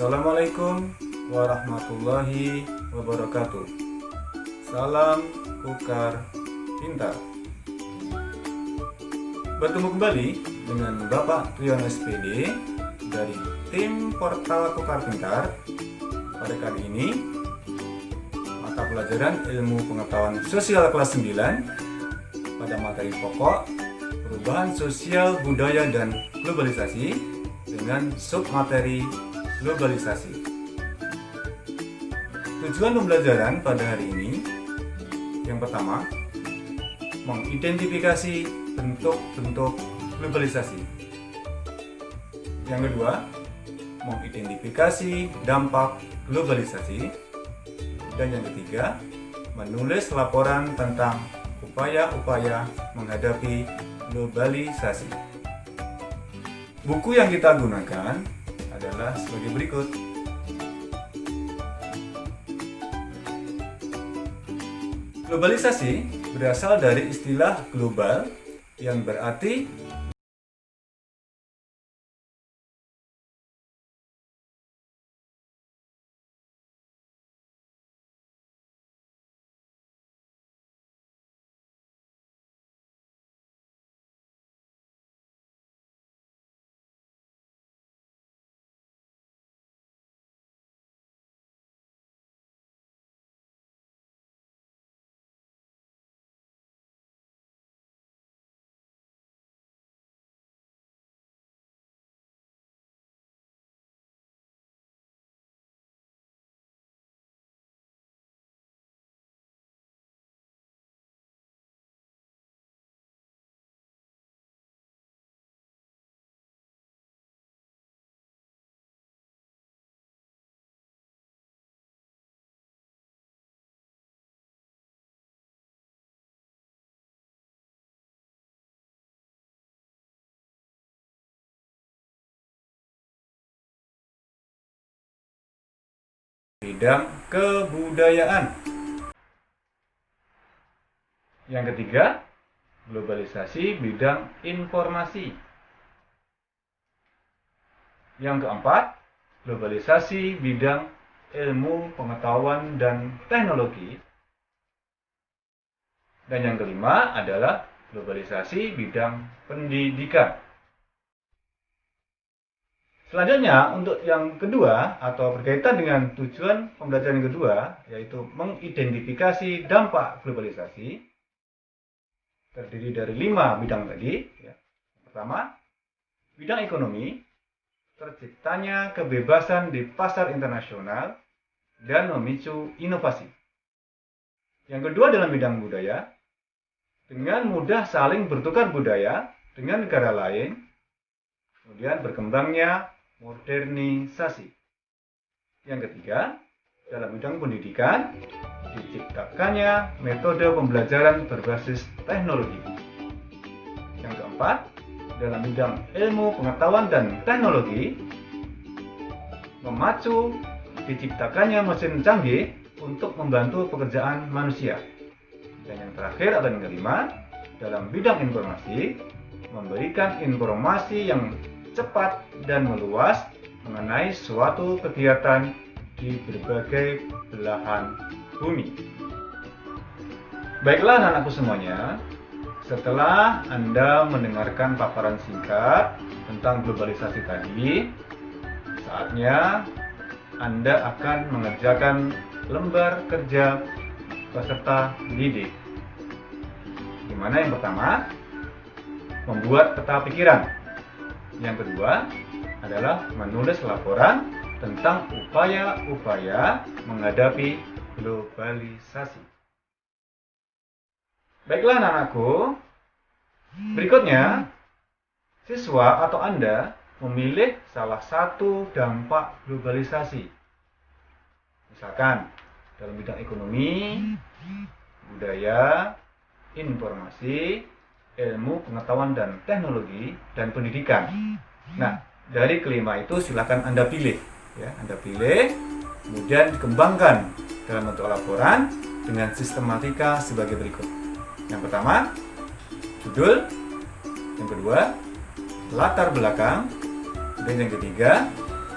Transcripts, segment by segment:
Assalamualaikum warahmatullahi wabarakatuh. Salam Kukar Pintar. Bertemu kembali dengan Bapak Triyono SPD dari tim Portal Kukar Pintar. Pada kali ini, mata pelajaran Ilmu Pengetahuan Sosial kelas 9 pada materi pokok Perubahan Sosial, Budaya, dan Globalisasi dengan submateri globalisasi. Tujuan pembelajaran pada hari ini, yang pertama, mengidentifikasi bentuk-bentuk globalisasi. Yang kedua, mengidentifikasi dampak globalisasi. Dan yang ketiga, menulis laporan tentang upaya-upaya menghadapi globalisasi. Buku yang kita gunakan adalah sebagai berikut. Globalisasi berasal dari istilah global yang berarti bidang kebudayaan. Yang ketiga, globalisasi bidang informasi. Yang keempat, globalisasi bidang ilmu pengetahuan dan teknologi. Dan yang kelima adalah globalisasi bidang pendidikan. Selanjutnya, untuk yang kedua atau berkaitan dengan tujuan pembelajaran yang kedua, yaitu mengidentifikasi dampak globalisasi, terdiri dari 5 bidang tadi. Pertama, bidang ekonomi, terciptanya kebebasan di pasar internasional dan memicu inovasi. Yang kedua dalam bidang budaya, dengan mudah saling bertukar budaya dengan negara lain, kemudian berkembangnya modernisasi. Yang ketiga, dalam bidang pendidikan, diciptakannya metode pembelajaran berbasis teknologi. Yang keempat, dalam bidang ilmu pengetahuan dan teknologi, memacu diciptakannya mesin canggih untuk membantu pekerjaan manusia. Dan yang terakhir atau yang kelima, dalam bidang informasi, memberikan informasi yang cepat dan meluas mengenai suatu kegiatan di berbagai belahan bumi. Baiklah anak-anakku semuanya, setelah Anda mendengarkan paparan singkat tentang globalisasi tadi, saatnya Anda akan mengerjakan lembar kerja peserta didik. Di mana yang pertama, membuat peta pikiran. Yang kedua adalah menulis laporan tentang upaya-upaya menghadapi globalisasi. Baiklah anak-anakku, berikutnya siswa atau Anda memilih salah satu dampak globalisasi. Misalkan dalam bidang ekonomi, budaya, informasi, ilmu pengetahuan dan teknologi, dan pendidikan. Nah, dari kelima itu silakan Anda pilih. Anda pilih, kemudian dikembangkan dalam bentuk laporan dengan sistematika sebagai berikut. Yang pertama, judul. Yang kedua, latar belakang. Dan yang ketiga,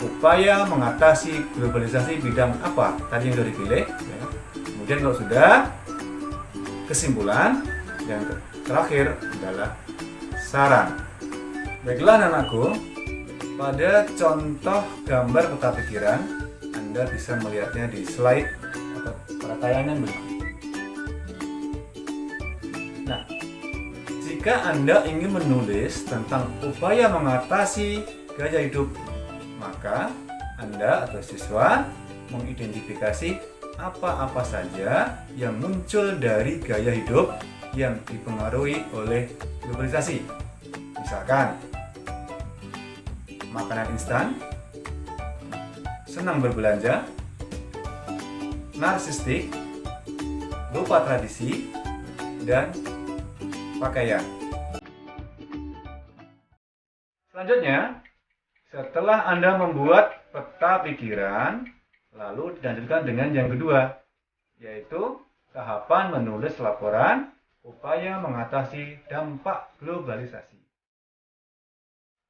upaya mengatasi globalisasi bidang apa tadi yang sudah dipilih ya. Kemudian kalau sudah, kesimpulan yang terakhir adalah saran. Baiklah anak-anakku, pada contoh gambar peta pikiran Anda bisa melihatnya di slide atau pada tayangan berikut. Nah, jika Anda ingin menulis tentang upaya mengatasi gaya hidup, maka Anda atau siswa mengidentifikasi apa-apa saja yang muncul dari gaya hidup yang dipengaruhi oleh globalisasi. Misalkan, makanan instan, senang berbelanja, narsistik, lupa tradisi, dan pakaian. Selanjutnya, setelah Anda membuat peta pikiran, lalu dilanjutkan dengan yang kedua, yaitu tahapan menulis laporan upaya mengatasi dampak globalisasi.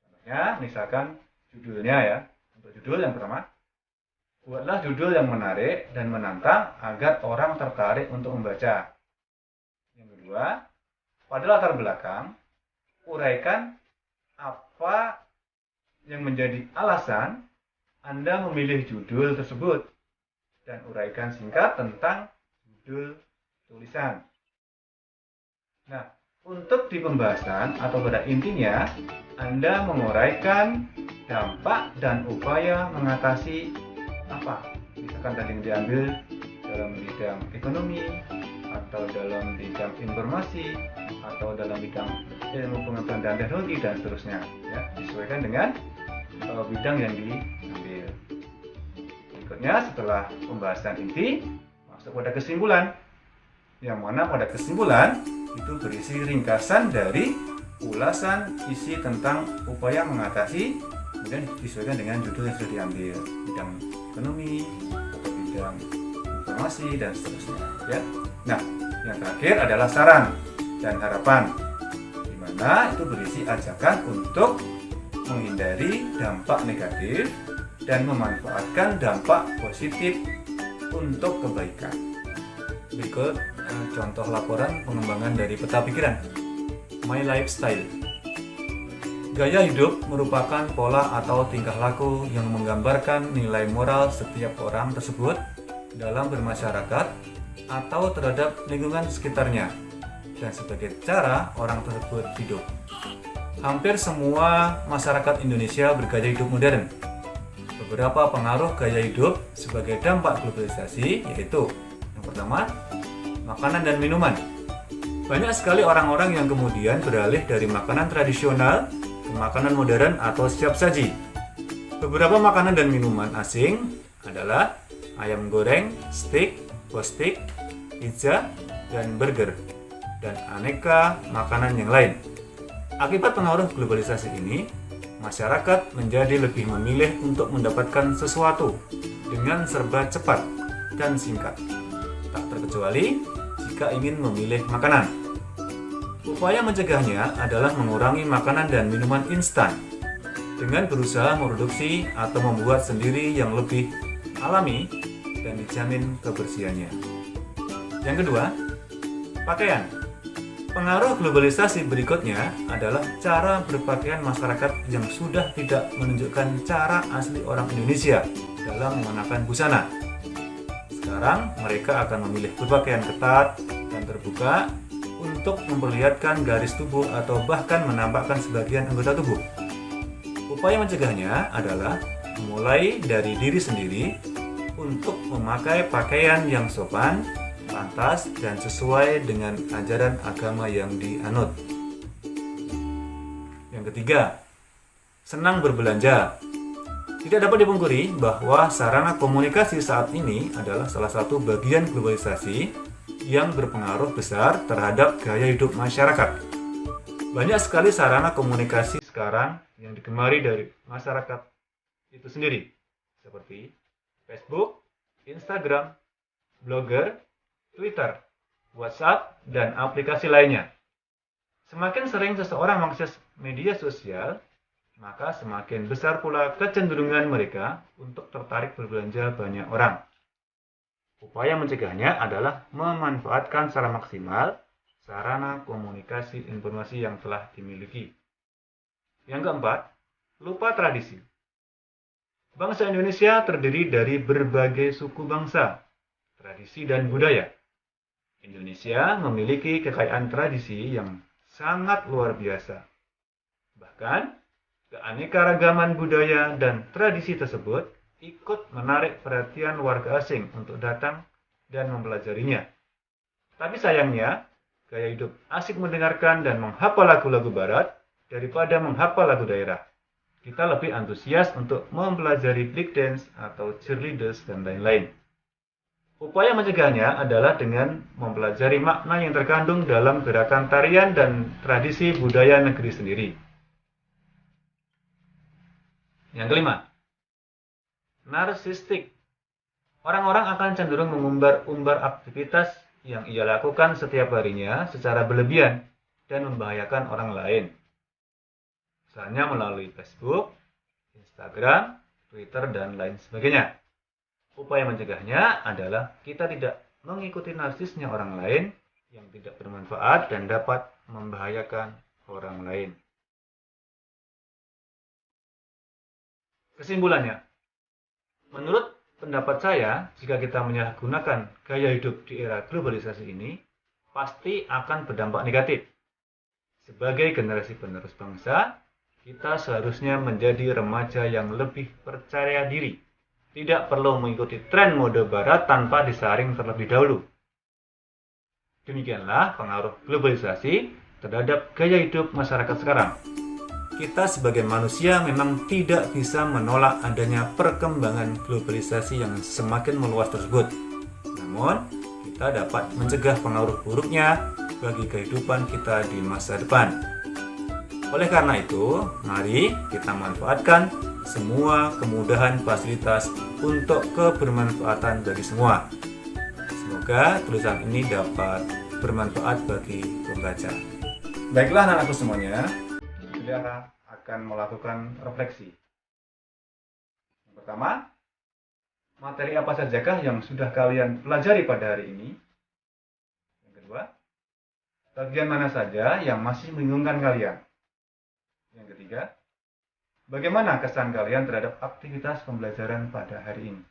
Contohnya, misalkan judulnya ya. Untuk judul yang pertama, buatlah judul yang menarik dan menantang agar orang tertarik untuk membaca. Yang kedua, pada latar belakang, uraikan apa yang menjadi alasan Anda memilih judul tersebut dan uraikan singkat tentang judul tulisan. Nah, untuk di pembahasan atau pada intinya, Anda menguraikan dampak dan upaya mengatasi apa. Misalkan tadi yang diambil dalam bidang ekonomi, atau dalam bidang informasi, atau dalam bidang ilmu pengetahuan dan teknologi, dan seterusnya. Ya, disesuaikan dengan bidang yang diambil. Berikutnya, setelah pembahasan inti, masuk pada kesimpulan. Yang mana pada kesimpulan itu berisi ringkasan dari ulasan isi tentang upaya mengatasi, kemudian disesuaikan dengan judul yang sudah diambil, bidang ekonomi atau bidang informasi dan seterusnya. Ya. Nah, yang terakhir adalah saran dan harapan, di mana itu berisi ajakan untuk menghindari dampak negatif dan memanfaatkan dampak positif untuk kebaikan. Berikut contoh laporan pengembangan dari peta pikiran. My Lifestyle. Gaya hidup merupakan pola atau tingkah laku yang menggambarkan nilai moral setiap orang tersebut dalam bermasyarakat atau terhadap lingkungan sekitarnya dan sebagai cara orang tersebut hidup. Hampir semua masyarakat Indonesia bergaya hidup modern. Beberapa pengaruh gaya hidup sebagai dampak globalisasi yaitu yang pertama, makanan dan minuman. Banyak sekali orang-orang yang kemudian beralih dari makanan tradisional ke makanan modern atau siap saji. Beberapa makanan dan minuman asing adalah ayam goreng, steak, postik, pizza, dan burger, dan aneka makanan yang lain. Akibat pengaruh globalisasi ini, masyarakat menjadi lebih memilih untuk mendapatkan sesuatu dengan serba cepat dan singkat, tak terkecuali jika ingin memilih makanan. Upaya mencegahnya adalah mengurangi makanan dan minuman instan dengan berusaha memproduksi atau membuat sendiri yang lebih alami dan dijamin kebersihannya. Yang kedua, pakaian. Pengaruh globalisasi berikutnya adalah cara berpakaian masyarakat yang sudah tidak menunjukkan cara asli orang Indonesia dalam mengenakan busana. Sekarang mereka akan memilih berpakaian ketat dan terbuka untuk memperlihatkan garis tubuh atau bahkan menampakkan sebagian anggota tubuh. Upaya mencegahnya adalah mulai dari diri sendiri untuk memakai pakaian yang sopan, pantas, dan sesuai dengan ajaran agama yang dianut. Yang ketiga, senang berbelanja. Tidak dapat dipungkiri bahwa sarana komunikasi saat ini adalah salah satu bagian globalisasi yang berpengaruh besar terhadap gaya hidup masyarakat. Banyak sekali sarana komunikasi sekarang yang digemari dari masyarakat itu sendiri, seperti Facebook, Instagram, Blogger, Twitter, WhatsApp, dan aplikasi lainnya. Semakin sering seseorang mengakses media sosial, maka semakin besar pula kecenderungan mereka untuk tertarik berbelanja banyak orang. Upaya mencegahnya adalah memanfaatkan secara maksimal sarana komunikasi informasi yang telah dimiliki. Yang keempat, lupa tradisi. Bangsa Indonesia terdiri dari berbagai suku bangsa, tradisi, dan budaya. Indonesia memiliki kekayaan tradisi yang sangat luar biasa. Bahkan, keanekaragaman budaya dan tradisi tersebut ikut menarik perhatian warga asing untuk datang dan mempelajarinya. Tapi sayangnya, gaya hidup asik mendengarkan dan menghafal lagu-lagu barat daripada menghafal lagu daerah. Kita lebih antusias untuk mempelajari break dance atau cheerleaders dan lain-lain. Upaya mencegahnya adalah dengan mempelajari makna yang terkandung dalam gerakan tarian dan tradisi budaya negeri sendiri. Yang kelima, narsistik. Orang-orang akan cenderung mengumbar-umbar aktivitas yang ia lakukan setiap harinya secara berlebihan dan membahayakan orang lain. Misalnya melalui Facebook, Instagram, Twitter, dan lain sebagainya. Upaya mencegahnya adalah kita tidak mengikuti narsisnya orang lain yang tidak bermanfaat dan dapat membahayakan orang lain. Kesimpulannya, menurut pendapat saya, jika kita menyalahgunakan gaya hidup di era globalisasi ini, pasti akan berdampak negatif. Sebagai generasi penerus bangsa, kita seharusnya menjadi remaja yang lebih percaya diri. Tidak perlu mengikuti tren mode barat tanpa disaring terlebih dahulu. Demikianlah pengaruh globalisasi terhadap gaya hidup masyarakat sekarang. Kita sebagai manusia memang tidak bisa menolak adanya perkembangan globalisasi yang semakin meluas tersebut. Namun, kita dapat mencegah pengaruh buruknya bagi kehidupan kita di masa depan. Oleh karena itu, mari kita manfaatkan semua kemudahan fasilitas untuk kebermanfaatan bagi semua. Semoga tulisan ini dapat bermanfaat bagi pembaca. Baiklah anak-anakku semuanya, kita akan melakukan refleksi. Yang pertama, materi apa sajakah yang sudah kalian pelajari pada hari ini? Yang kedua, bagian mana saja yang masih membingungkan kalian? Yang ketiga, bagaimana kesan kalian terhadap aktivitas pembelajaran pada hari ini?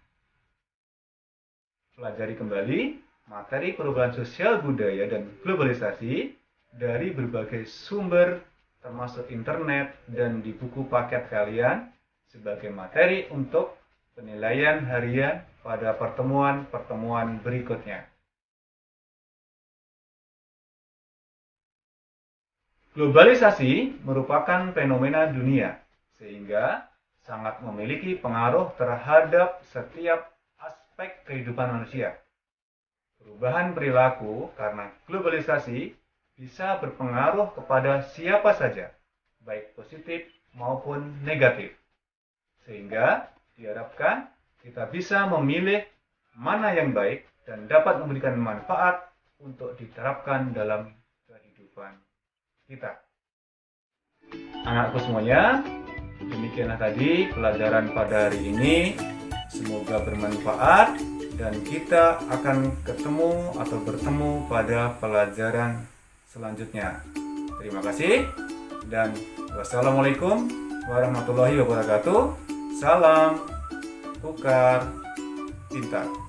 Pelajari kembali materi perubahan sosial budaya dan globalisasi dari berbagai sumber termasuk internet dan di buku paket kalian sebagai materi untuk penilaian harian pada pertemuan-pertemuan berikutnya. Globalisasi merupakan fenomena dunia, sehingga sangat memiliki pengaruh terhadap setiap aspek kehidupan manusia. Perubahan perilaku karena globalisasi bisa berpengaruh kepada siapa saja, baik positif maupun negatif. Sehingga diharapkan kita bisa memilih mana yang baik dan dapat memberikan manfaat untuk diterapkan dalam kehidupan kita. Anakku semuanya, demikianlah tadi pelajaran pada hari ini. Semoga bermanfaat dan kita akan bertemu pada pelajaran selanjutnya. Terima kasih dan wassalamualaikum warahmatullahi wabarakatuh. Salam tukar pintar.